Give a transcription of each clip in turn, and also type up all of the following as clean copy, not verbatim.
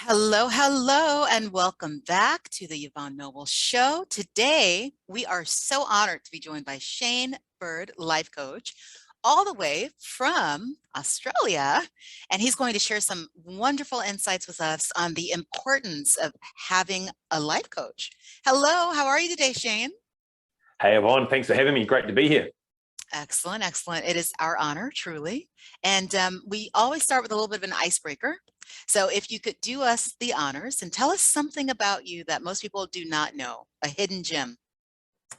Hello, hello, and welcome back to the Yvonne Nobles Show. Today, we are so honored to be joined by Shane Bird, life coach, all the way from Australia. And he's going to share some wonderful insights with us on the importance of having a life coach. Hello, how are you today, Shane? Hey, Yvonne, thanks for having me. Great to be here. Excellent, excellent. It is our honor, truly. And we always start with a little bit of an icebreaker. So if you could do us the honors and tell us something about you that most people do not know, a hidden gem.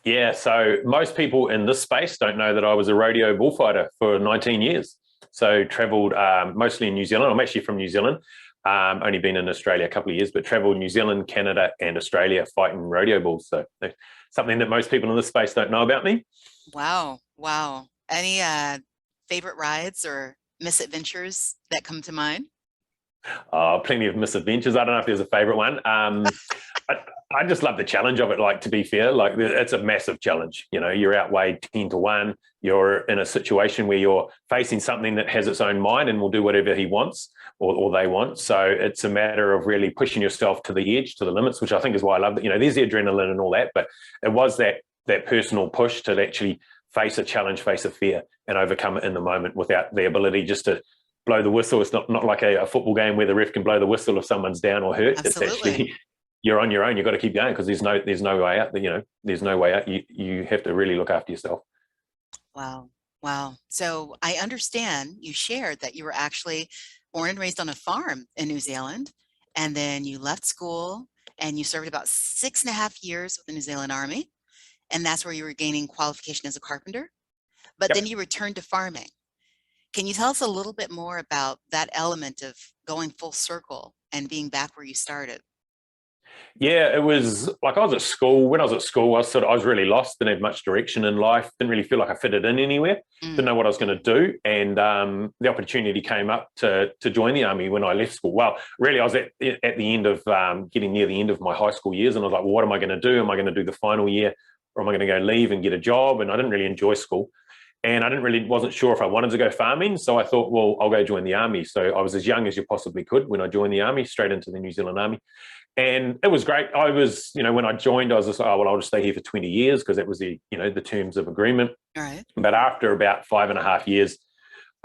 Yeah, so most people in this space don't know that I was a rodeo bullfighter for 19 years. So traveled mostly in New Zealand. I'm actually from New Zealand. Only been in Australia a couple of years, but traveled New Zealand, Canada, and Australia fighting rodeo bulls. So something that most people in this space don't know about me. Wow, wow. Any favorite rides or misadventures that come to mind? Plenty of misadventures. I don't know if there's a favorite one. I, I just love the challenge of it. Like, to be fair, like it's a massive challenge. You know, you're outweighed 10 to 1. You're in a situation where you're facing something that has its own mind and will do whatever he wants or they want. So it's a matter of really pushing yourself to the edge, to the limits, which I think is why I love it. You know, there's the adrenaline and all that, but it was that personal push to actually face a challenge, face a fear, and overcome it in the moment without the ability just to blow the whistle. It's not like a football game where the ref can blow the whistle if someone's down or hurt. It's Absolutely. actually you're on your own. You've got to keep going because there's no way out. You know, there's no way out. You have to really look after yourself. Wow. Wow. So I understand you shared that you were actually born and raised on a farm in New Zealand, and then you left school and you served about 6.5 years with the New Zealand Army, and that's where you were gaining qualification as a carpenter. But then Yep. you returned to farming. Can you tell us a little bit more about that element of going full circle and being back where you started? Yeah, it was like I was at school. When I was at school, I was really lost, didn't have much direction in life, didn't really feel like I fitted in anywhere, didn't Mm, know what I was going to do. And the opportunity came up to join the army when I left school. Well, really, I was at the end of getting near the end of my high school years, and I was like, well, what am I going to do? Am I going to do the final year, or am I going to go leave and get a job? And I didn't really enjoy school. And wasn't sure if I wanted to go farming. So I thought, well, I'll go join the army. So I was as young as you possibly could when I joined the army, straight into the New Zealand Army. And it was great. I was, when I joined, I was just like, oh, well, I'll just stay here for 20 years because that was the terms of agreement. all right. But after about 5.5 years,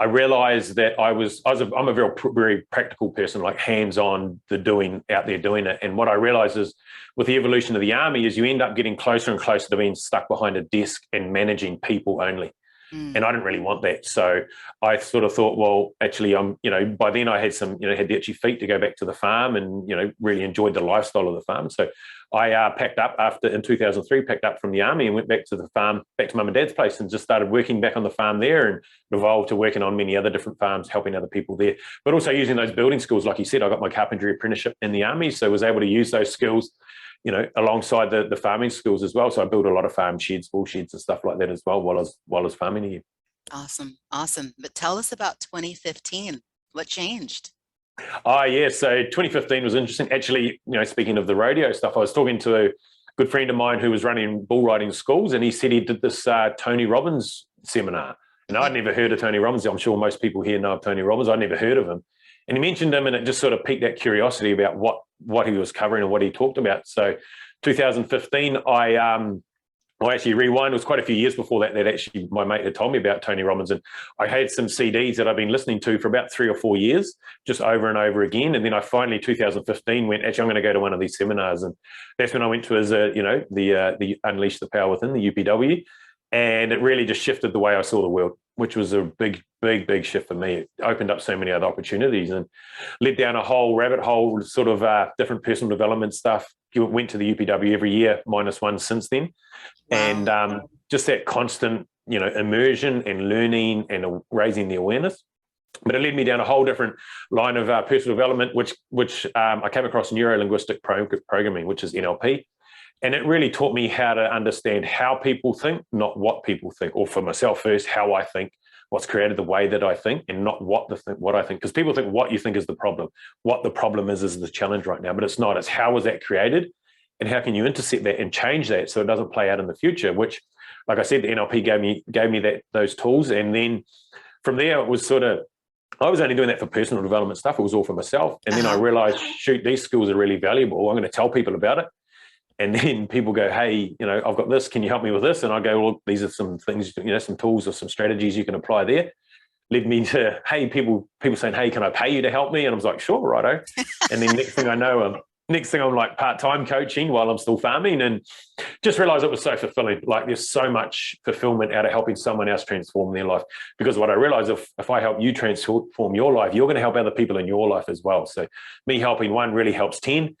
I realized that I'm a very practical person, like hands-on, the doing, out there doing it. And what I realized is with the evolution of the army is you end up getting closer and closer to being stuck behind a desk and managing people only. And Mm, I didn't really want that. So I sort of thought, well, actually, by then I had had the itchy feet to go back to the farm and, really enjoyed the lifestyle of the farm. So I packed up in 2003, packed up from the army and went back to the farm, back to mum and dad's place and just started working back on the farm there and evolved to working on many other different farms, helping other people there, but also using those building skills. Like you said, I got my carpentry apprenticeship in the army. So I was able to use those skills alongside the farming skills as well. So I built a lot of farm sheds, wool sheds and stuff like that as well while I was farming here. awesome. Awesome. But tell us about 2015. What changed? Oh, yeah. So 2015 was interesting. Actually, speaking of the rodeo stuff, I was talking to a good friend of mine who was running bull riding schools, and he said he did this Tony Robbins seminar. And Mhm. I'd never heard of Tony Robbins. I'm sure most people here know of Tony Robbins. I'd never heard of him. And he mentioned him, and it just sort of piqued that curiosity about what he was covering and what he talked about. So 2015, I actually rewind. It was quite a few years before that actually my mate had told me about Tony Robbins, and I had some CDs that I've been listening to for about 3 or 4 years, just over and over again. And then I finally, 2015, went, actually, I'm going to go to one of these seminars, and that's when I went to the Unleash the Power Within, the UPW, and it really just shifted the way I saw the world, which was a big, big, big shift for me. It opened up so many other opportunities and led down a whole rabbit hole, sort of different personal development stuff. Went to the UPW every year, -1 since then. And Wow. just that constant, immersion and learning and raising the awareness. But it led me down a whole different line of personal development, which I came across neuro-linguistic programming, which is NLP. And it really taught me how to understand how people think, not what people think, or for myself first, how I think, what's created the way that I think, and not what I think. Because people think what you think is the problem. What the problem is the challenge right now, but it's not. It's how was that created, and how can you intercept that and change that so it doesn't play out in the future? Which, like I said, the NLP gave me those tools, and then from there it was sort of I was only doing that for personal development stuff. It was all for myself. And then I realized, shoot, these skills are really valuable. I'm going to tell people about it. And then people go, hey, I've got this. Can you help me with this? And I go, well, these are some things, some tools or some strategies you can apply there. Led me to, hey, people saying, hey, can I pay you to help me? And I was like, sure, righto. And then next thing I'm like part-time coaching while I'm still farming, and just realized it was so fulfilling. Like there's so much fulfillment out of helping someone else transform their life. Because what I realized, if I help you transform your life, you're going to help other people in your life as well. So me helping one really helps 10,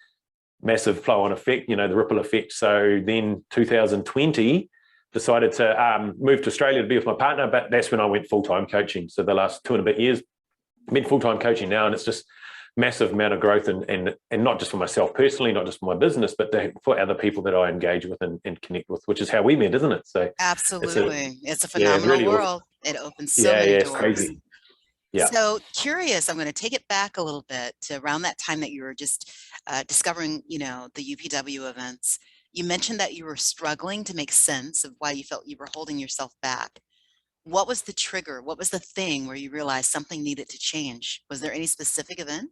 massive flow on effect, the ripple effect. So then 2020, decided to move to Australia to be with my partner, but that's when I went full-time coaching. So the last 2 and a bit years, I've been full-time coaching now, and it's just massive amount of growth, and not just for myself personally, not just for my business, but for other people that I engage with and connect with, which is how we met, isn't it? So absolutely, it's a phenomenal really world. It opens so many it's doors. crazy. Yeah. So curious, I'm going to take it back a little bit to around that time that you were just discovering, the UPW events. You mentioned that you were struggling to make sense of why you felt you were holding yourself back. What was the trigger? What was the thing where you realized something needed to change? Was there any specific event?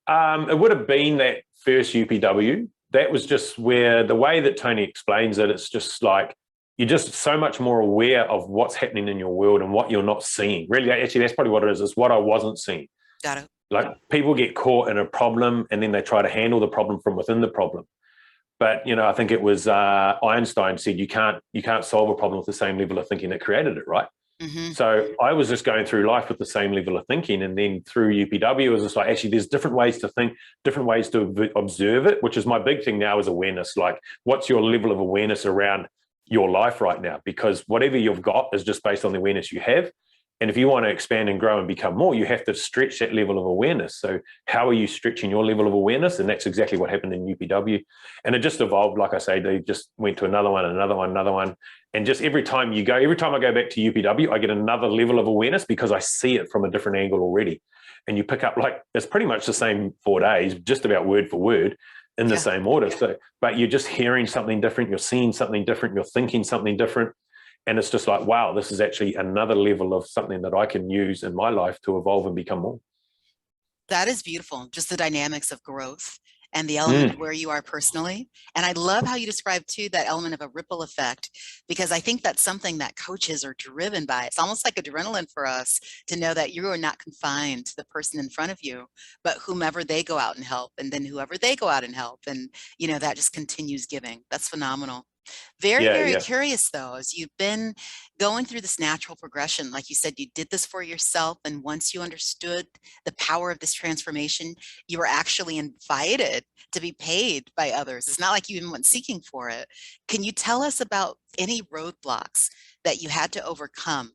It would have been that first UPW. That was just where the way that Tony explains it, it's just like you're just so much more aware of what's happening in your world and what you're not seeing. Really, actually, that's probably what it is. It's what I wasn't seeing. Got it. Like people get caught in a problem and then they try to handle the problem from within the problem. But, I think it was Einstein said you can't solve a problem with the same level of thinking that created it, right? Mm-hmm. So I was just going through life with the same level of thinking. And then through UPW, it was just like, actually, there's different ways to think, different ways to observe it, which is my big thing now is awareness. Like, what's your level of awareness around your life right now? Because whatever you've got is just based on the awareness you have. And if you want to expand and grow and become more, you have to stretch that level of awareness. So how are you stretching your level of awareness? And that's exactly what happened in UPW. And it just evolved. Like I say, they just went to another one. And just every time I go back to UPW, I get another level of awareness because I see it from a different angle already. And you pick up, like, it's pretty much the same 4 days, just about word for word in the same order. So, but you're just hearing something different. You're seeing something different. You're thinking something different. And it's just like, wow, this is actually another level of something that I can use in my life to evolve and become more. That is beautiful. Just the dynamics of growth and the element of where you are personally. And I love how you describe too that element of a ripple effect, because I think that's something that coaches are driven by. It's almost like adrenaline for us to know that you are not confined to the person in front of you, but whomever they go out and help, and then whoever they go out and help. And, that just continues giving. That's phenomenal. Very, very curious though, as you've been going through this natural progression, like you said, you did this for yourself. And once you understood the power of this transformation, you were actually invited to be paid by others. It's not like you even went seeking for it. Can you tell us about any roadblocks that you had to overcome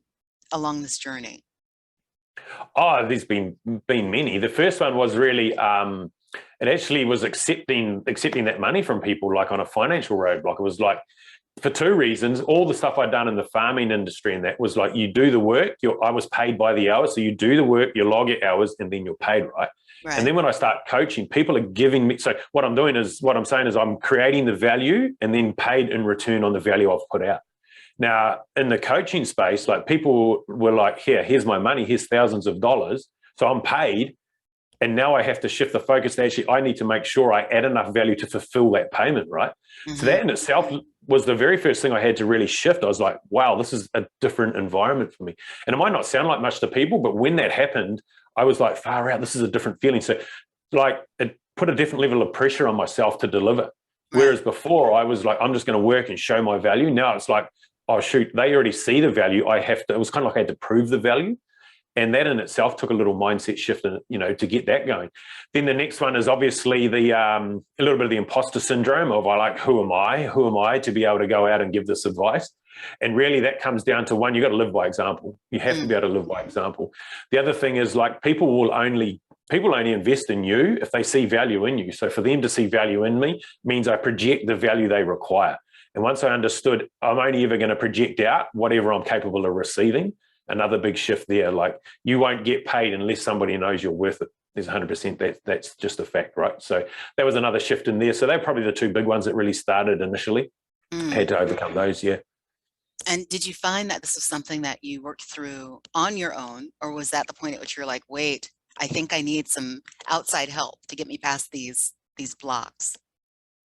along this journey? Oh, there's been many. The first one was really, it actually was accepting that money from people, like on a financial roadblock. It was like, for two reasons. All the stuff I'd done in the farming industry, and that was like, you do the work, I was paid by the hour. So you do the work, you log your hours, and then you're paid, right? And then when I start coaching, people are giving me, so what I'm saying is I'm creating the value and then paid in return on the value I've put out. Now, in the coaching space, like people were like, here's my money, here's thousands of dollars. So I'm paid. And now I have to shift the focus to actually, I need to make sure I add enough value to fulfill that payment, right? So that in itself was the very first thing I had to really shift. I was like, wow, this is a different environment for me. And it might not sound like much to people, but when that happened, I was like, far out, this is a different feeling. So like it put a different level of pressure on myself to deliver. Whereas before I was like, I'm just going to work and show my value. Now it's like, oh shoot, they already see the value. It was kind of like I had to prove the value. And that in itself took a little mindset shift, to get that going. Then the next one is obviously the a little bit of the imposter syndrome of who am I? Who am I to be able to go out and give this advice? And really that comes down to one, you got to live by example. You have to be able to live by example. The other thing is like people only invest in you if they see value in you. So for them to see value in me means I project the value they require. And once I understood I'm only ever going to project out whatever I'm capable of receiving, another big shift there. Like you won't get paid unless somebody knows you're worth it. There's 100%. That's just a fact, right? So that was another shift in there. So they're probably the two big ones that really started initially. Had to overcome those, And did you find that this was something that you worked through on your own, or was that the point at which you're like, wait, I think I need some outside help to get me past these blocks?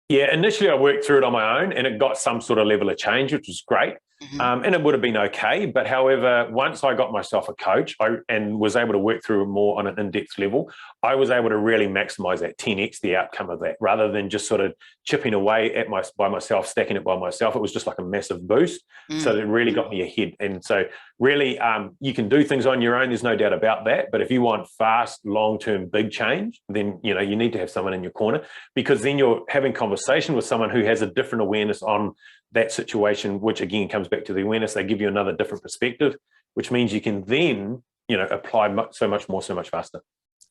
Yeah, initially I worked through it on my own and it got some sort of level of change, which was great. Hmm. And it would have been okay. But however, once I got myself a coach and was able to work through it more on an in-depth level, I was able to really maximize that 10x the outcome of that rather than just sort of chipping away at by myself, stacking it by myself. It was just like a massive boost. So Mm. it really got me ahead. And so really, you can do things on your own. There's no doubt about that. But if you want fast, long-term, big change, then you need to have someone in your corner, because then you're having conversation with someone who has a different awareness on that situation, which again comes back to the awareness. They give you another different perspective, which means you can then apply so much more, so much faster.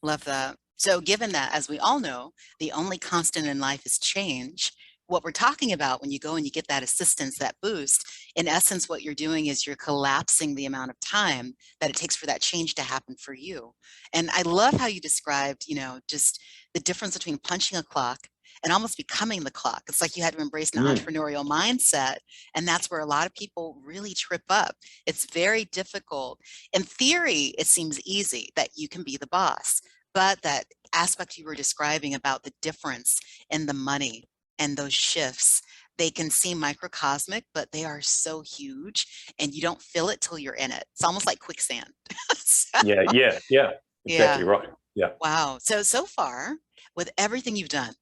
Love that. So, given that, as we all know, the only constant in life is change, what we're talking about when you go and you get that assistance, that boost, in essence, what you're doing is you're collapsing the amount of time that it takes for that change to happen for you. And I love how you described, just the difference between punching a clock and almost becoming the clock. It's like you had to embrace an Mm. entrepreneurial mindset. And that's where a lot of people really trip up. It's very difficult. In theory, it seems easy that you can be the boss, but that aspect you were describing about the difference in the money and those shifts, they can seem microcosmic, but they are so huge and you don't feel it till you're in it. It's almost like quicksand. So, Yeah, yeah, yeah, exactly yeah. right. Yeah. Wow. So far, with everything you've done,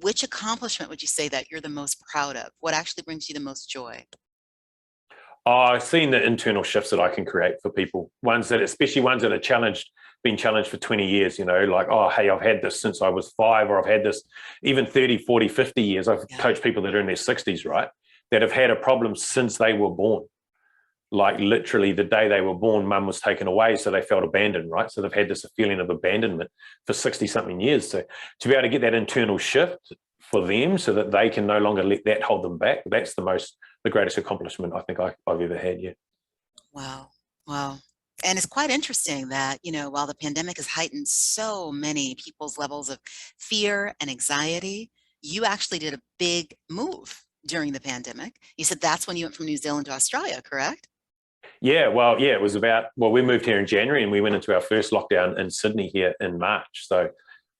which accomplishment would you say that you're the most proud of? What actually brings you the most joy? I've seen the internal shifts that I can create for people, especially ones that are been challenged for 20 years, like, oh, hey, I've had this since I was 5, or I've had this even 30, 40, 50 years. I've Yeah. coached people that are in their 60s, right? That have had a problem since they were born. Like literally the day they were born, mum was taken away. So they felt abandoned, right? So they've had this feeling of abandonment for 60 something years. So to be able to get that internal shift for them so that they can no longer let that hold them back, that's the greatest accomplishment I think I've ever had. Yeah. Wow. Wow. And it's quite interesting that, while the pandemic has heightened so many people's levels of fear and anxiety, you actually did a big move during the pandemic. You said that's when you went from New Zealand to Australia, correct? Yeah, well, yeah, it was we moved here in January and we went into our first lockdown in Sydney here in March. So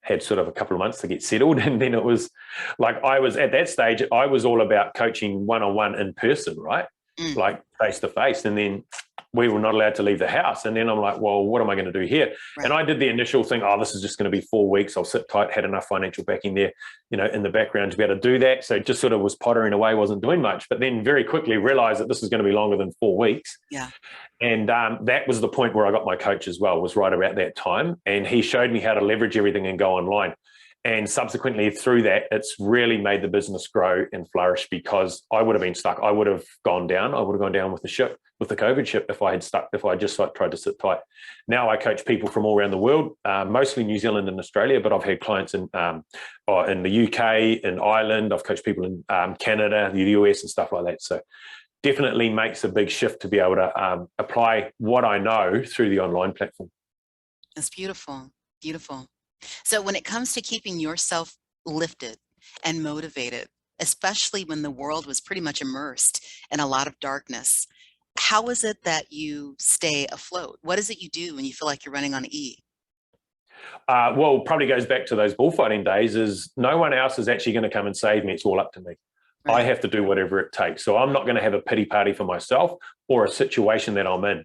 had sort of a couple of months to get settled. And then it was like, I was at that stage, I was all about coaching one-on-one in person, right? Mm, Like face to face. And then we were not allowed to leave the house. And then I'm like, well, what am I going to do here? And right. I did the initial thing, oh, this is just going to be 4 weeks. I'll sit tight, had enough financial backing there, in the background to be able to do that. So just sort of was pottering away, wasn't doing much, but then very quickly realized that this is going to be longer than 4 weeks. Yeah. And that was the point where I got my coach as well, was right about that time. And he showed me how to leverage everything and go online. And subsequently through that, it's really made the business grow and flourish, because I would have been stuck. I would have gone down. I would have gone down with the ship, with the COVID ship, if I just tried to sit tight. Now I coach people from all around the world, mostly New Zealand and Australia, but I've had clients in the UK, in Ireland. I've coached people in Canada, the US and stuff like that. So definitely makes a big shift to be able to apply what I know through the online platform. That's beautiful. Beautiful. So when it comes to keeping yourself lifted and motivated, especially when the world was pretty much immersed in a lot of darkness, how is it that you stay afloat? What is it you do when you feel like you're running on E? Well, probably goes back to those bullfighting days, is no one else is actually going to come and save me. It's all up to me. I Right. have to do whatever it takes. So I'm not going to have a pity party for myself or a situation that I'm in,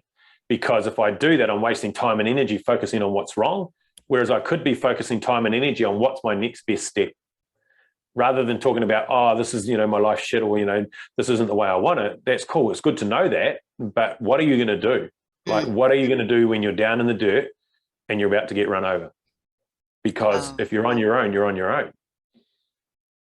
because if I do that, I'm wasting time and energy focusing on what's wrong. Whereas I could be focusing time and energy on what's my next best step, rather than talking about, oh, this is, my life shit, or, this isn't the way I want it. That's cool. It's good to know that. But what are you going to do? Like, Mm. what are you going to do when you're down in the dirt and you're about to get run over? Because Wow. if you're on your own, you're on your own.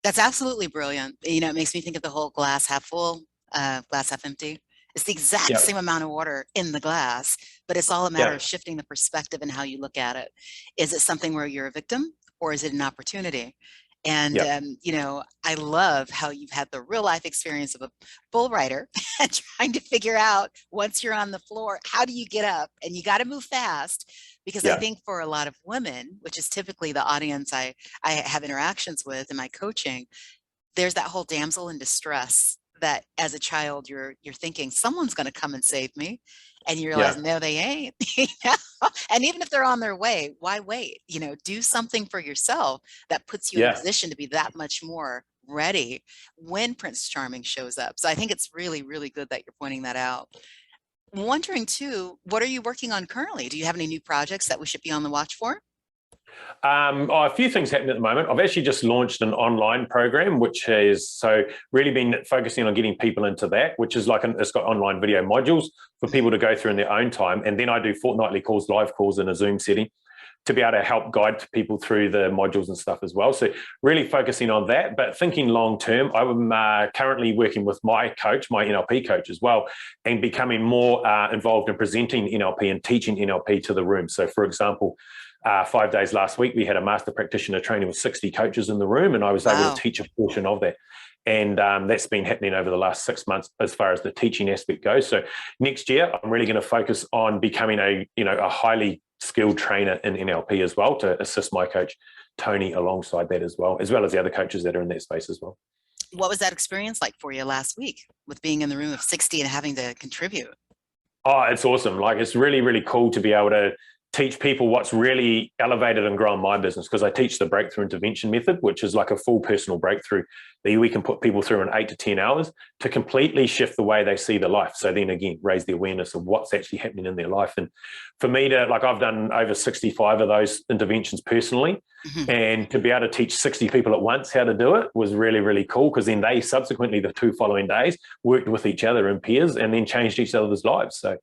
That's absolutely brilliant. It makes me think of the whole glass half full, glass half empty. It's the exact Yeah. same amount of water in the glass, but it's all a matter Yeah. of shifting the perspective and how you look at it. Is it something where you're a victim, or is it an opportunity? And, Yeah. I love how you've had the real life experience of a bull rider and trying to figure out, once you're on the floor, how do you get up? And you got to move fast, because I Yeah. think for a lot of women, which is typically the audience I have interactions with in my coaching, there's that whole damsel in distress that as a child, you're thinking someone's going to come and save me. And you realize, Yeah. no, they ain't. You know? And even if they're on their way, why wait? You know, do something for yourself that puts you in a Yeah. position to be that much more ready when Prince Charming shows up. So I think it's really, really good that you're pointing that out. Wondering too, what are you working on currently? Do you have any new projects that we should be on the watch for? A few things happening at the moment. I've actually just launched an online program, which has so really been focusing on getting people into that, which is it's got online video modules for people to go through in their own time. And then I do fortnightly calls, live calls in a Zoom setting to be able to help guide people through the modules and stuff as well. So really focusing on that, but thinking long term. I'm currently working with my coach, my NLP coach as well, and becoming more involved in presenting NLP and teaching NLP to the room. So for example, 5 days last week, we had a master practitioner training with 60 coaches in the room, and I was able to teach a portion of that. And that's been happening over the last 6 months as far as the teaching aspect goes. So next year, I'm really going to focus on becoming a highly skilled trainer in NLP as well, to assist my coach, Tony, alongside that as well as the other coaches that are in that space as well. What was that experience like for you last week with being in the room of 60 and having to contribute? Oh, it's awesome. It's really, really cool to be able to teach people what's really elevated and grown my business, because I teach the breakthrough intervention method, which is like a full personal breakthrough that we can put people through in 8 to 10 hours to completely shift the way they see their life. So then again, raise the awareness of what's actually happening in their life. And for me to, I've done over 65 of those interventions personally, and to be able to teach 60 people at once how to do it was really, really cool, because then they subsequently, the 2 following days, worked with each other in pairs and then changed each other's lives. So,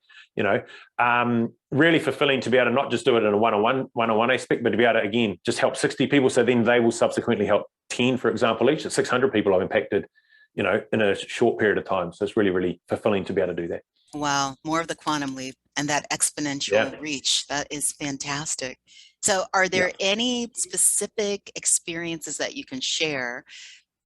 really fulfilling to be able to not just do it in a one-on-one aspect, but to be able to, again, just help 60 people. So then they will subsequently help 10, for example, each. 600 people I've impacted, in a short period of time. So it's really, really fulfilling to be able to do that. Wow, more of the quantum leap and that exponential reach. That is fantastic. So are there any specific experiences that you can share,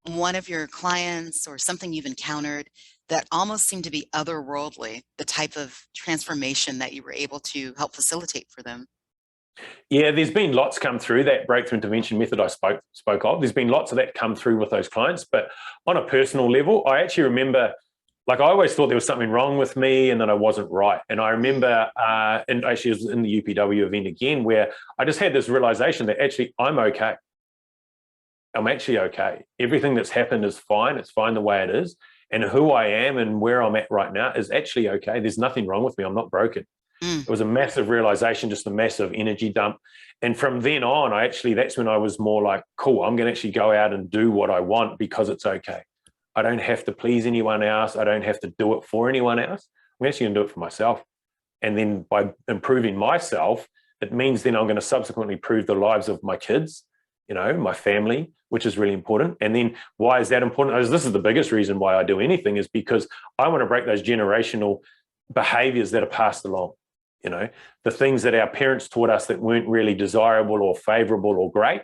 one of your clients or something you've encountered that almost seemed to be otherworldly, the type of transformation that you were able to help facilitate for them? Yeah, there's been lots come through that breakthrough intervention method I spoke of. There's been lots of that come through with those clients. But on a personal level, I actually remember, I always thought there was something wrong with me and that I wasn't right. And I remember, and actually it was in the UPW event again, where I just had this realization that actually I'm okay. I'm actually okay. Everything that's happened is fine. It's fine the way it is. And who I am and where I'm at right now is actually okay. There's nothing wrong with me. I'm not broken. It was a massive realization, just a massive energy dump. And from then on, that's when I was more like, cool, I'm going to actually go out and do what I want because it's okay. I don't have to please anyone else. I don't have to do it for anyone else. I'm actually going to do it for myself. And then by improving myself, it means then I'm going to subsequently improve the lives of my kids, my family, which is really important. And then why is that important? This is the biggest reason why I do anything, is because I want to break those generational behaviors that are passed along. The things that our parents taught us that weren't really desirable or favorable or great.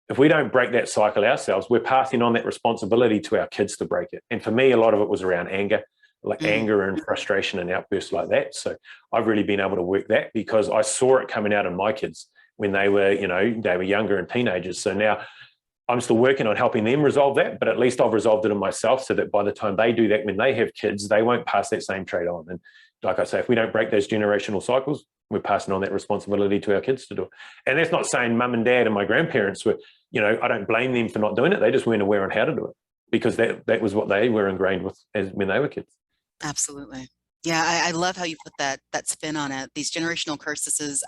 If we don't break that cycle ourselves, we're passing on that responsibility to our kids to break it. And for me, a lot of it was around anger, anger and frustration and outbursts like that. So I've really been able to work that because I saw it coming out in my kids when they were, they were younger and teenagers. So now I'm still working on helping them resolve that, but at least I've resolved it in myself so that by the time they do that, when they have kids, they won't pass that same trait on. And like I say, if we don't break those generational cycles, we're passing on that responsibility to our kids to do it. And that's not saying mum and dad and my grandparents were, I don't blame them for not doing it. They just weren't aware on how to do it because that was what they were ingrained with when they were kids. Absolutely. Yeah, I love how you put that spin on it. These generational curses,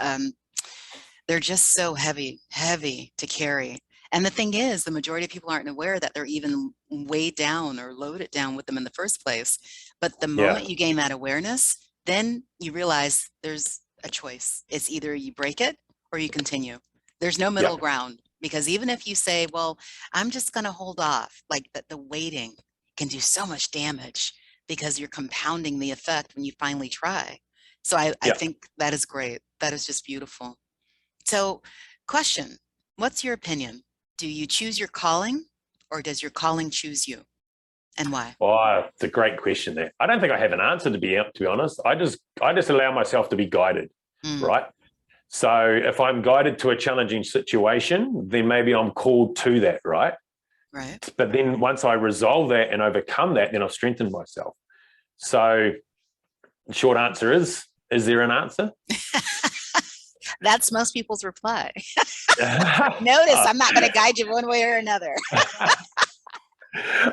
they're just so heavy to carry. And the thing is, the majority of people aren't aware that they're even weighed down or loaded down with them in the first place. But the moment you gain that awareness, then you realize there's a choice. It's either you break it or you continue. There's no middle ground, because even if you say, well, I'm just going to hold off, like the waiting can do so much damage because you're compounding the effect when you finally try. So I think that is great. That is just beautiful. So question, what's your opinion? Do you choose your calling or does your calling choose you, and why? Oh, it's a great question there. I don't think I have an answer to be honest. I just allow myself to be guided, right? So if I'm guided to a challenging situation, then maybe I'm called to that, right? Right. But then once I resolve that and overcome that, then I've strengthened myself. So the short answer is there an answer? That's most people's reply. Notice I'm not going to guide you one way or another.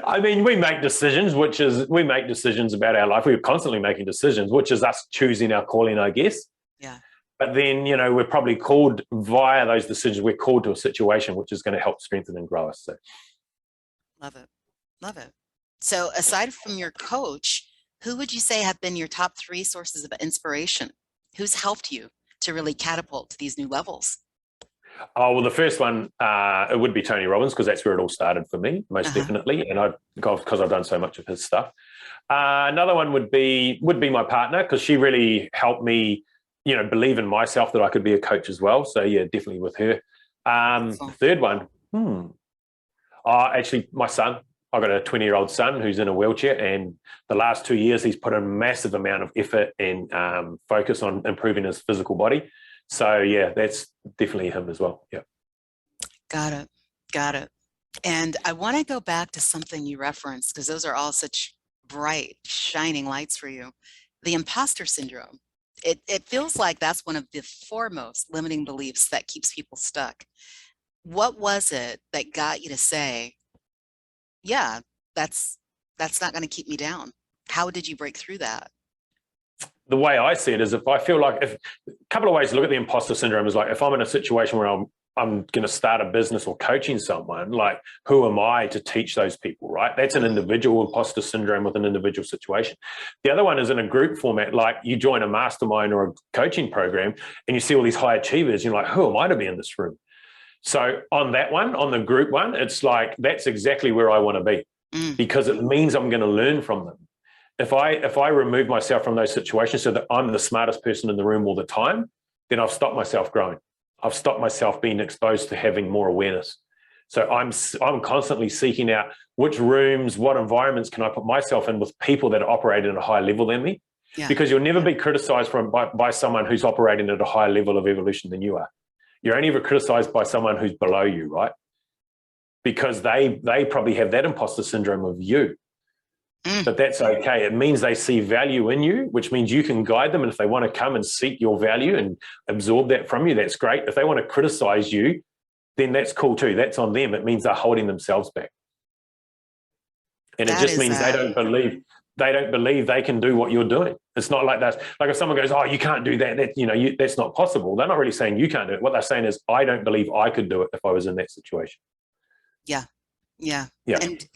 I mean, we make decisions about our life. We're constantly making decisions, which is us choosing our calling, I guess. Yeah. But then, we're probably called via those decisions, we're called to a situation which is going to help strengthen and grow us. So. Love it. Love it. So aside from your coach, who would you say have been your top 3 sources of inspiration? Who's helped you to really catapult to these new levels? Oh, well, the first one, it would be Tony Robbins, because that's where it all started for me, most definitely. And because I've done so much of his stuff. Another one would be my partner, because she really helped me, believe in myself that I could be a coach as well. So yeah, definitely with her. The third one, actually my son. I've got a 20-year-old son who's in a wheelchair, and the last 2 years he's put a massive amount of effort and focus on improving his physical body. So yeah, that's definitely him as well. Yeah. Got it. Got it. And I want to go back to something you referenced, because those are all such bright, shining lights for you. The imposter syndrome. It feels like that's one of the foremost limiting beliefs that keeps people stuck. What was it that got you to say, yeah, that's not going to keep me down? How did you break through that? The way I see it is, if I feel like, a couple of ways to look at the imposter syndrome is like, if I'm in a situation where I'm going to start a business or coaching someone, like, who am I to teach those people, right? That's an individual imposter syndrome with an individual situation. The other one is in a group format, like you join a mastermind or a coaching program and you see all these high achievers, you're like, who am I to be in this room? So on that one, on the group one, it's like, that's exactly where I want to be, because it means I'm going to learn from them. If I remove myself from those situations so that I'm the smartest person in the room all the time, then I've stopped myself growing. I've stopped myself being exposed to having more awareness. So I'm constantly seeking out which rooms, what environments can I put myself in with people that are operating at a higher level than me, because you'll never be criticized by someone who's operating at a higher level of evolution than you are. You're only ever criticized by someone who's below you, right? Because they probably have that imposter syndrome of you. But that's okay. It means they see value in you, which means you can guide them. And if they want to come and seek your value and absorb that from you, that's great. If they want to criticize you, then that's cool too. That's on them. It means they're holding themselves back. And it just means they don't believe they can do what you're doing. It's not like that. Like if someone goes, oh, you can't do that, that's not possible. They're not really saying you can't do it. What they're saying is, I don't believe I could do it if I was in that situation. Yeah. Yeah. Yeah. And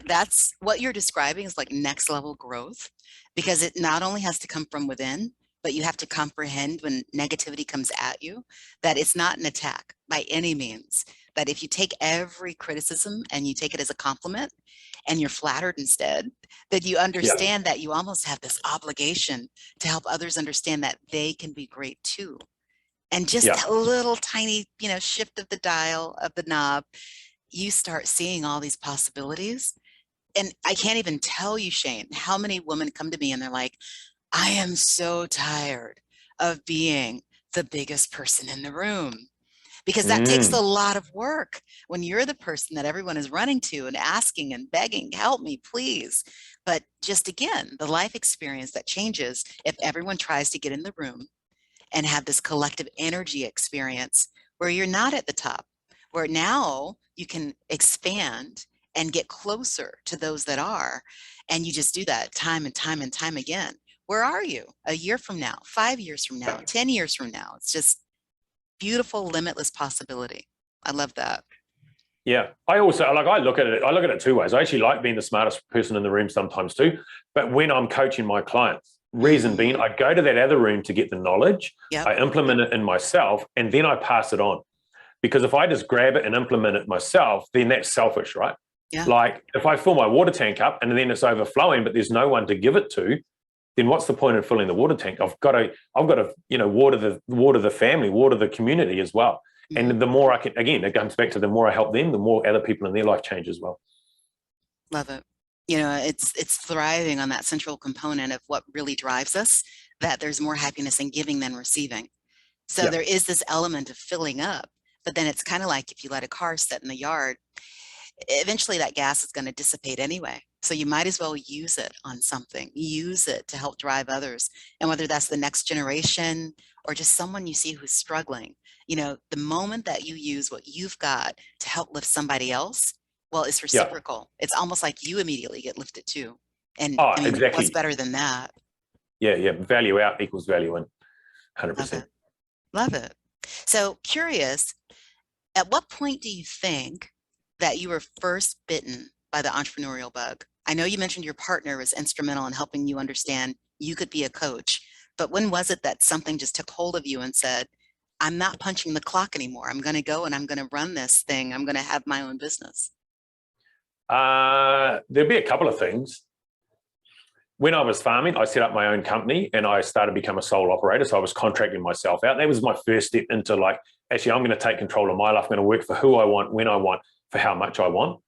that's what you're describing is like next level growth, because it not only has to come from within, but you have to comprehend when negativity comes at you, that it's not an attack by any means, that if you take every criticism and you take it as a compliment and you're flattered instead, that you understand that you almost have this obligation to help others understand that they can be great too. And just a little tiny, shift of the dial of the knob, you start seeing all these possibilities. And I can't even tell you, Shane, how many women come to me and they're like, I am so tired of being the biggest person in the room, because that takes a lot of work when you're the person that everyone is running to and asking and begging, help me, please. But just again, the life experience that changes if everyone tries to get in the room and have this collective energy experience where you're not at the top, where now you can expand and get closer to those that are. And you just do that time and time and time again. Where are you a year from now, 5 years from now, 10 years from now? It's just beautiful, limitless possibility. I love that. Yeah. I also I look at it 2 ways. I actually like being the smartest person in the room sometimes too. But when I'm coaching my clients, reason being, I go to that other room to get the knowledge, I implement it in myself, and then I pass it on. Because if I just grab it and implement it myself, then that's selfish, right? Yeah. Like if I fill my water tank up and then it's overflowing, but there's no one to give it to, then what's the point of filling the water tank? I've got to water the family, water the community as well. And the more I can, again, it comes back to the more I help them, the more other people in their life change as well. Love it. It's thriving on that central component of what really drives us, that there's more happiness in giving than receiving. So there is this element of filling up. But then it's kind of like if you let a car sit in the yard, eventually that gas is going to dissipate anyway. So you might as well use it on something, use it to help drive others. And whether that's the next generation or just someone you see who's struggling, the moment that you use what you've got to help lift somebody else, well, it's Yeah. reciprocal. It's almost like you immediately get lifted too. And Oh, I mean, what's exactly. better than that? Yeah. Value out equals value in, Love 100%. it. Love it. So curious, at what point do you think that you were first bitten by the entrepreneurial bug? I know you mentioned your partner was instrumental in helping you understand you could be a coach, but when was it that something just took hold of you and said, I'm not punching the clock anymore. I'm going to go and I'm going to run this thing. I'm going to have my own business. There'd be a couple of things. When I was farming, I set up my own company and I started to become a sole operator. So I was contracting myself out. That was my first step into like, actually, I'm going to take control of my life. I'm going to work for who I want, when I want, for how much I want.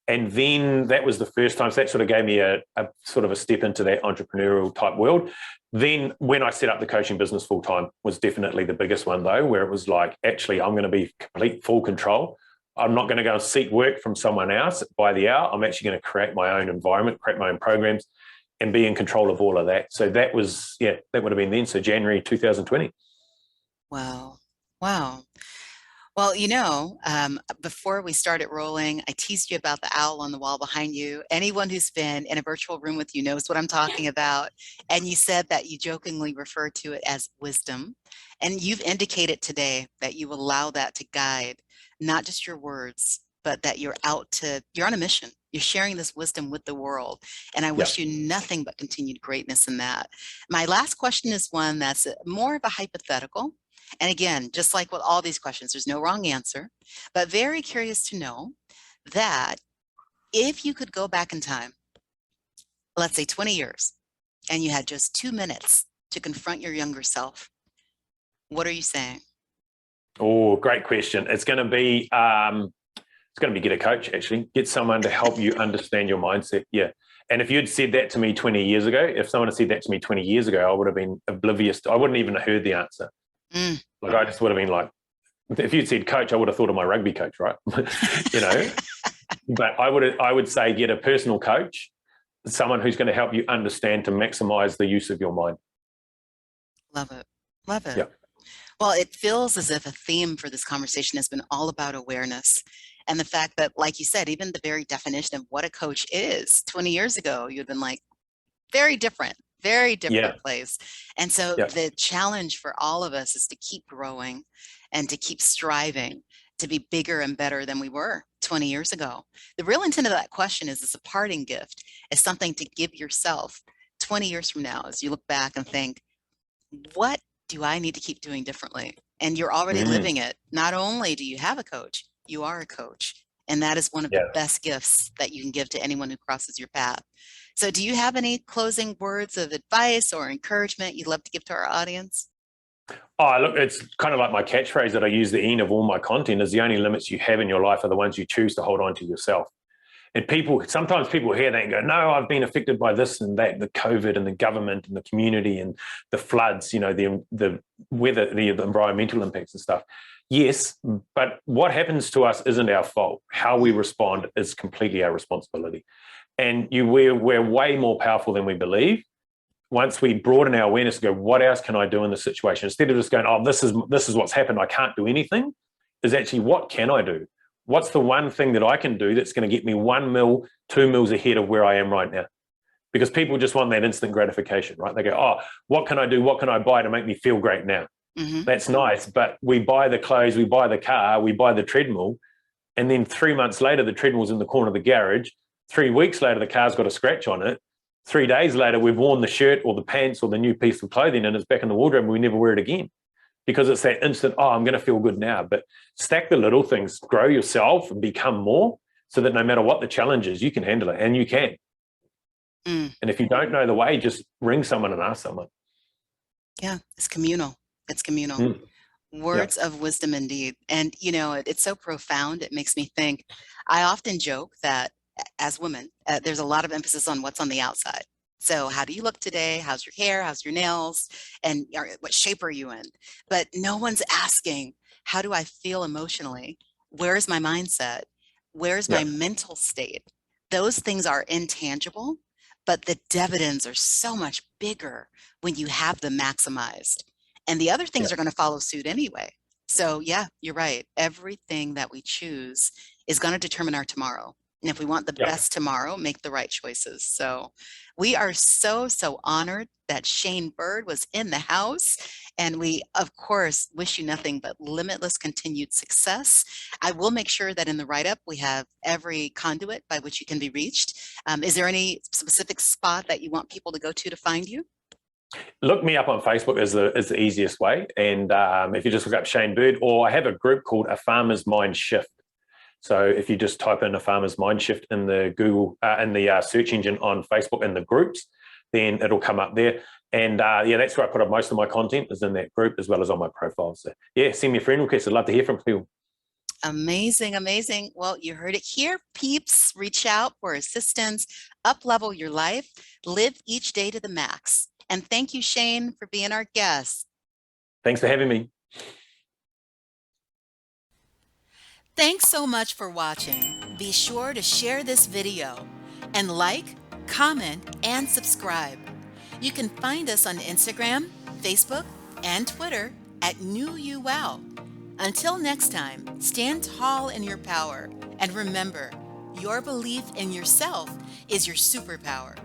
And then that was the first time. So that sort of gave me a sort of a step into that entrepreneurial type world. Then when I set up the coaching business full time was definitely the biggest one though, where it was like, actually, I'm going to be complete full control. I'm not going to go and seek work from someone else by the hour. I'm actually going to create my own environment, create my own programs, and be in control of all of that. So that was, that would have been then. So January 2020. Wow. Wow. Well, before we started rolling, I teased you about the owl on the wall behind you. Anyone who's been in a virtual room with you knows what I'm talking about. And you said that you jokingly refer to it as wisdom. And you've indicated today that you allow that to guide not just your words, but that you're on a mission. You're sharing this wisdom with the world. And I Yeah. wish you nothing but continued greatness in that. My last question is one that's more of a hypothetical. And again, just like with all these questions, there's no wrong answer, but very curious to know that if you could go back in time, let's say 20 years, and you had just 2 minutes to confront your younger self, what are you saying? Oh, great question. It's going to be get a coach, actually. Get someone to help you understand your mindset. Yeah. And if you'd said that to me 20 years ago, if someone had said that to me 20 years ago, I would have been oblivious. I wouldn't even have heard the answer. Like I just would have been like, if you'd said coach, I would have thought of my rugby coach, right? But I would say get a personal coach, someone who's going to help you understand to maximize the use of your mind. Love it. Love it. Yeah. Well, it feels as if a theme for this conversation has been all about awareness. And the fact that, like you said, even the very definition of what a coach is 20 years ago, you'd been like, very different place. And so the challenge for all of us is to keep growing and to keep striving to be bigger and better than we were 20 years ago. The real intent of that question is as a parting gift, is something to give yourself 20 years from now as you look back and think, what do I need to keep doing differently? And you're already living it. Not only do you have a coach, you are a coach. And that is one of the best gifts that you can give to anyone who crosses your path. So do you have any closing words of advice or encouragement you'd love to give to our audience? Oh, look, it's kind of like my catchphrase that I use the end of all my content is the only limits you have in your life are the ones you choose to hold on to yourself. And sometimes people hear that and go, no, I've been affected by this and that, the COVID and the government and the community and the floods, the weather, the environmental impacts and stuff. Yes, but what happens to us isn't our fault. How we respond is completely our responsibility. And we're way more powerful than we believe. Once we broaden our awareness and go, what else can I do in this situation? Instead of just going, oh, this is what's happened, I can't do anything, is actually, what can I do? What's the one thing that I can do that's going to get me 1 mil, 2 mils ahead of where I am right now? Because people just want that instant gratification, right? They go, oh, what can I do? What can I buy to make me feel great now? That's nice. But we buy the clothes, we buy the car, we buy the treadmill. And then 3 months later, the treadmill's in the corner of the garage. 3 weeks later, the car's got a scratch on it. 3 days later, we've worn the shirt or the pants or the new piece of clothing and it's back in the wardrobe and we never wear it again. Because it's that instant, oh, I'm going to feel good now. But stack the little things, grow yourself and become more so that no matter what the challenge is, you can handle it, and you can. And if you don't know the way, just ring someone and ask someone. Yeah, it's communal. It's communal. Words of wisdom indeed. And, it's so profound. It makes me think. I often joke that as women, there's a lot of emphasis on what's on the outside. So how do you look today? How's your hair? How's your nails? And what shape are you in? But no one's asking, how do I feel emotionally? Where is my mindset? Where's Yeah. my mental state? Those things are intangible, but the dividends are so much bigger when you have them maximized. And the other Yeah. things are going to follow suit anyway. So, yeah, you're right. Everything that we choose is going to determine our tomorrow. And if we want the Yeah. best tomorrow, make the right choices. So, we are so, so honored that Shane Bird was in the house. And we, of course, wish you nothing but limitless continued success. I will make sure that in the write-up, we have every conduit by which you can be reached. Is there any specific spot that you want people to go to find you? Look me up on Facebook is the easiest way. And if you just look up Shane Bird, or I have a group called A Farmer's Mind Shift. So if you just type in A Farmer's Mind Shift in the Google, in the search engine on Facebook in the groups, then it'll come up there. And yeah, that's where I put up most of my content is in that group as well as on my profile. So yeah, send me a friend request. I'd love to hear from people. Amazing, amazing. Well, you heard it here, peeps. Reach out for assistance, up-level your life, live each day to the max. And thank you, Shane, for being our guest. Thanks for having me. Thanks so much for watching. Be sure to share this video and like, comment, and subscribe. You can find us on Instagram, Facebook, and Twitter at NewYouWow. Until next time, stand tall in your power and remember, your belief in yourself is your superpower.